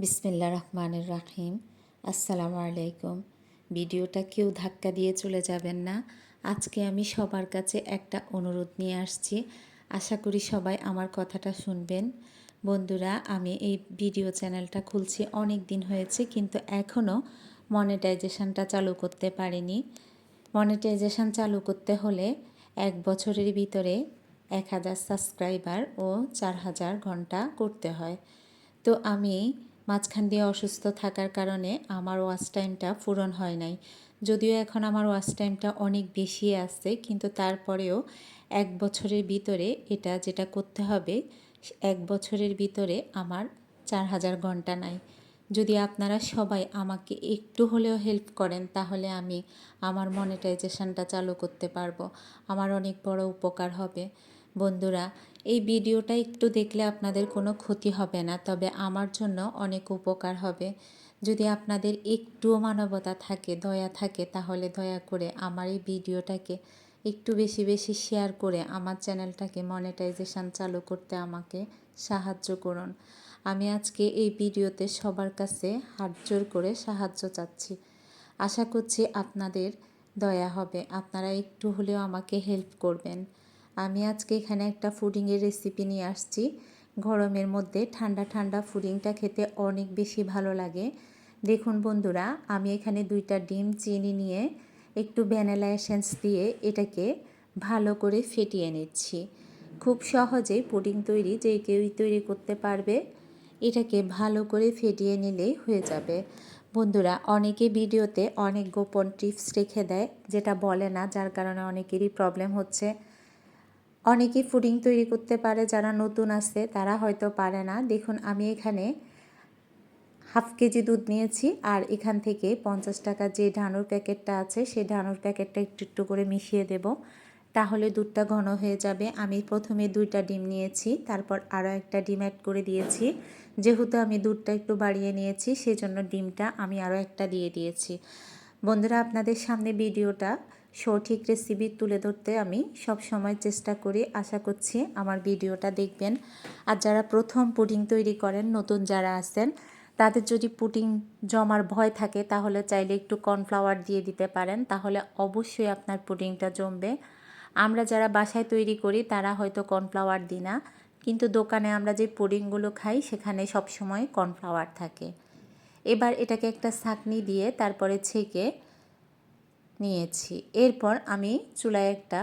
বিসমিল্লাহ রহমানির রাহিম। আসসালামু আলাইকুম। ভিডিওটা কেউ ধাক্কা দিয়ে চলে যাবেন না। আজকে আমি সবার কাছে একটা অনুরোধ নিয়ে আসছি। আশা করি সবাই আমার কথাটা শুনবেন। বন্ধুরা, আমি এই ভিডিও চ্যানেলটা খুলছি অনেক দিন হয়েছে, কিন্তু এখনও মনেটাইজেশনটা চালু করতে পারিনি। মনেটাইজেশন চালু করতে হলে 1 বছরের ভিতরে 1000 সাবস্ক্রাইবার ও 4000 ঘন্টা করতে হয়। তো আমি মাঝখান দিয়ে অসুস্থ থাকার কারণে আমার ওয়াচ টাইমটা পূরণ হয় নাই। যদিও এখন আমার ওয়াচ টাইমটা অনেক বেশি আছে, কিন্তু তারপরেও 1 বছরের ভিতরে এটা যেটা করতে হবে, 1 বছরের ভিতরে আমার 4000 ঘন্টা নাই। যদি আপনারা সবাই আমাকে একটু হলেও হেল্প করেন, তাহলে আমি আমার মনেটাইজেশনটা চালু করতে পারবো। আমার অনেক বড় উপকার হবে। বন্ধুরা, এই ভিডিওটা একটু দেখলে আপনাদের কোনো ক্ষতি হবে না, তবে আমার জন্য অনেক উপকার হবে। যদি আপনাদের একটুও মানবতা থাকে, দয়া থাকে, তাহলে দয়া করে আমার এই ভিডিওটাকে একটু বেশি বেশি শেয়ার করে আমার চ্যানেলটাকে মনেটাইজেশন চালু করতে আমাকে সাহায্য করুন। আমি আজকে এই ভিডিওতে সবার কাছে হাত জোড় করে সাহায্য চাচ্ছি। আশা করছি আপনাদের দয়া হবে, আপনারা একটু হলেও আমাকে হেল্প করবেন। আমি আজকে এখানে একটা পুডিংয়ের রেসিপি নিয়ে আসছি। গরমের মধ্যে ঠান্ডা ঠান্ডা পুডিংটা খেতে অনেক বেশি ভালো লাগে। দেখুন বন্ধুরা, আমি এখানে 2টা ডিম চিনি নিয়ে একটু ভ্যানিলা এসেন্স দিয়ে এটাকে ভালো করে ফেটিয়ে নিচ্ছি। খুব সহজেই পুডিং তৈরি যে কেউই তৈরি করতে পারবে। এটাকে ভালো করে ফেটিয়ে নিলেই হয়ে যাবে। বন্ধুরা, অনেকে ভিডিওতে অনেক গোপন টিপস রেখে দেয়, যেটা বলে না, যার কারণে অনেকেরই প্রবলেম হচ্ছে। অনেকেই পুডিং তৈরি করতে পারে, যারা নতুন আছে তারা হয়তো পারে না। দেখুন, আমি এখানে হাফ কেজি দুধ নিয়েছি, আর এখান থেকে 50 টাকা যে ঢানুর প্যাকেটটা আছে সেই ঢানুর প্যাকেটটা একটু একটু করে মিশিয়ে দেব, তাহলে দুধটা ঘন হয়ে যাবে। আমি প্রথমে 2টা ডিম নিয়েছি, তারপর আরও একটা ডিম অ্যাড করে দিয়েছি। যেহেতু আমি দুধটা একটু বাড়িয়ে নিয়েছি, সেজন্য ডিমটা আমি আরও একটা দিয়ে দিয়েছি। বন্ধুরা, আপনাদের সামনে ভিডিওটা সঠিক রেসিপি তুলে ধরতে আমি সব সময় চেষ্টা করি। আশা করছি আমার ভিডিওটা দেখবেন। আর যারা প্রথম পুডিং তৈরি করেন, নতুন যারা আছেন, তাদের যদি পুডিং জমার ভয় থাকে, তাহলে চাইলে একটু কর্নফ্লাওয়ার দিয়ে দিতে পারেন, তাহলে অবশ্যই আপনার পুডিংটা জমবে। আমরা যারা বাসায় তৈরি করি তারা হয়তো কর্নফ্লাওয়ার দিই না, কিন্তু দোকানে আমরা যে পুডিংগুলো খাই সেখানে সবসময় কর্নফ্লাওয়ার থাকে। এবার এটাকে একটা ছাঁকনি দিয়ে তারপরে ছেঁকে নিয়েছি। এরপর আমি চুলায় একটা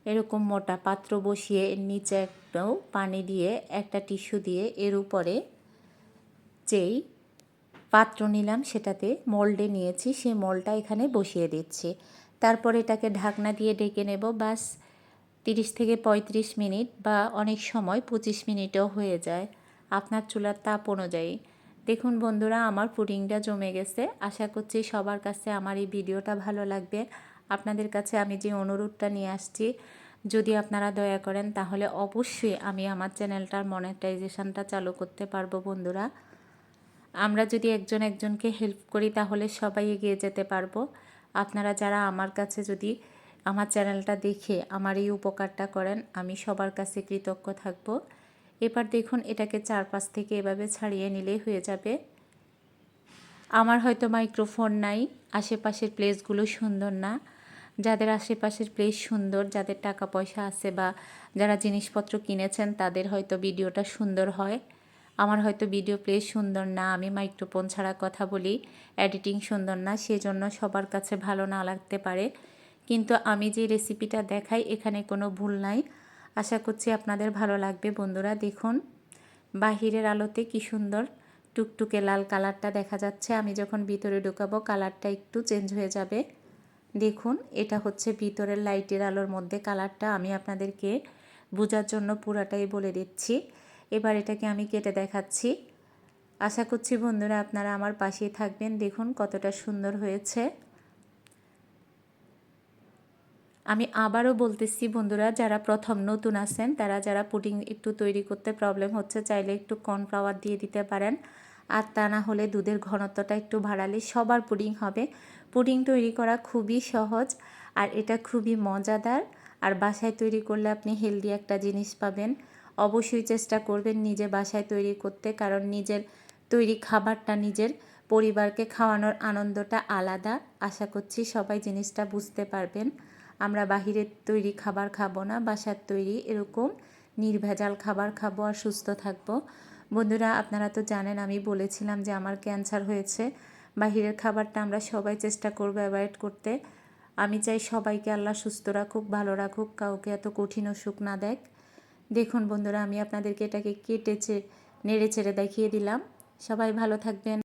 এরকম মোটা পাত্র বসিয়ে এর নিচে একটাও পানি দিয়ে একটা টিস্যু দিয়ে এর উপরে যেই পাত্র নিলাম সেটাতে মোল্ডে নিয়েছি, সেই মোল্ডটা এখানে বসিয়ে দিচ্ছি। তারপর এটাকে ঢাকনা দিয়ে ঢেকে নেব। বাস 30 থেকে 35 মিনিট, বা অনেক সময় 25 মিনিটও হয়ে যায়, আপনার চুলার তাপ অনুযায়ী। দেখুন বন্ধুরা, আমার পুডিংটা জমে গেছে। আশা করছি সবার কাছে আমার এই ভিডিওটা ভালো লাগবে। আপনাদের কাছে আমি যে অনুরোধটা নিয়ে আসছি, যদি আপনারা দয়া করেন, তাহলে অবশ্যই আমি আমার চ্যানেলটার মনেটাইজেশনটা চালু করতে পারবো। বন্ধুরা, আমরা যদি একজন একজনকে হেল্প করি, তাহলে সবাই এগিয়ে যেতে পারবো। আপনারা যারা আমার কাছে যদি আমার চ্যানেলটা দেখে আমার এই উপকারটা করেন, আমি সবার কাছে কৃতজ্ঞ থাকব। এবার দেখুন, এটাকে চারপাশ থেকে এভাবে ছাড়িয়ে নিলেই হয়ে যাবে। আমার হয়তো মাইক্রোফোন নাই, আশেপাশের প্লেসগুলো সুন্দর না। যাদের আশেপাশের প্লেস সুন্দর, যাদের টাকা পয়সা আছে বা যারা জিনিসপত্র কিনেছেন, তাদের হয়তো ভিডিওটা সুন্দর হয়। আমার হয়তো ভিডিও প্লেস সুন্দর না, আমি মাইক্রোফোন ছাড়া কথা বলি, এডিটিং সুন্দর না, সেজন্য সবার কাছে ভালো না লাগতে পারে। কিন্তু আমি যে রেসিপিটা দেখাই, এখানে কোনো ভুল নাই। আশা করছি আপনাদের ভালো লাগবে। বন্ধুরা দেখুন, বাহিরের আলোতে কি সুন্দর টুকটুকে লাল কালারটা দেখা যাচ্ছে। আমি যখন ভিতরে ঢুকাবো, কালারটা একটু চেঞ্জ হয়ে যাবে। দেখুন, এটা হচ্ছে ভিতরের লাইটের আলোর মধ্যে কালারটা। আমি আপনাদেরকে বোঝার জন্য পুরাটাই বলে দিচ্ছি। এবার এটাকে আমি কেটে দেখাচ্ছি। আশা করছি বন্ধুরা আপনারা আমার পাশেই থাকবেন। দেখুন কতটা সুন্দর হয়েছে। আমি আবারও বলতেছি বন্ধুরা, যারা প্রথম নতুন আছেন, তারা যারা পুডিং একটু তৈরি করতে প্রবলেম হচ্ছে, চাইলে একটু কর্নফ্লাওয়ার দিয়ে দিতে পারেন। আর তা না হলে দুধের ঘনত্বটা একটু বাড়ালে সবার পুডিং হবে। পুডিং তৈরি করা খুবই সহজ, আর এটা খুবই মজাদার। আর বাসায় তৈরি করলে আপনি হেলদি একটা জিনিস পাবেন। অবশ্যই চেষ্টা করবেন নিজে বাসায় তৈরি করতে, কারণ নিজের তৈরি খাবারটা নিজের পরিবারকে খাওয়ানোর আনন্দটা আলাদা। আশা করছি সবাই জিনিসটা বুঝতে পারবেন। আমরা বাহিরের তৈরি খাবার খাবো না, বাসার তৈরি এরকম নির্ভেজাল খাবার খাবো আর সুস্থ থাকবো। বন্ধুরা, আপনারা তো জানেন আমি বলেছিলাম যে আমার ক্যান্সার হয়েছে। বাহিরের খাবারটা আমরা সবাই চেষ্টা করবো অ্যাভয়েড করতে। আমি চাই সবাইকে আল্লাহ সুস্থ রাখুক, ভালো রাখুক, কাউকে এত কঠিন অসুখ না দেখ। দেখুন বন্ধুরা, আমি আপনাদেরকে এটাকে কেটেছে নেড়ে চেড়ে দেখিয়ে দিলাম। সবাই ভালো থাকবেন।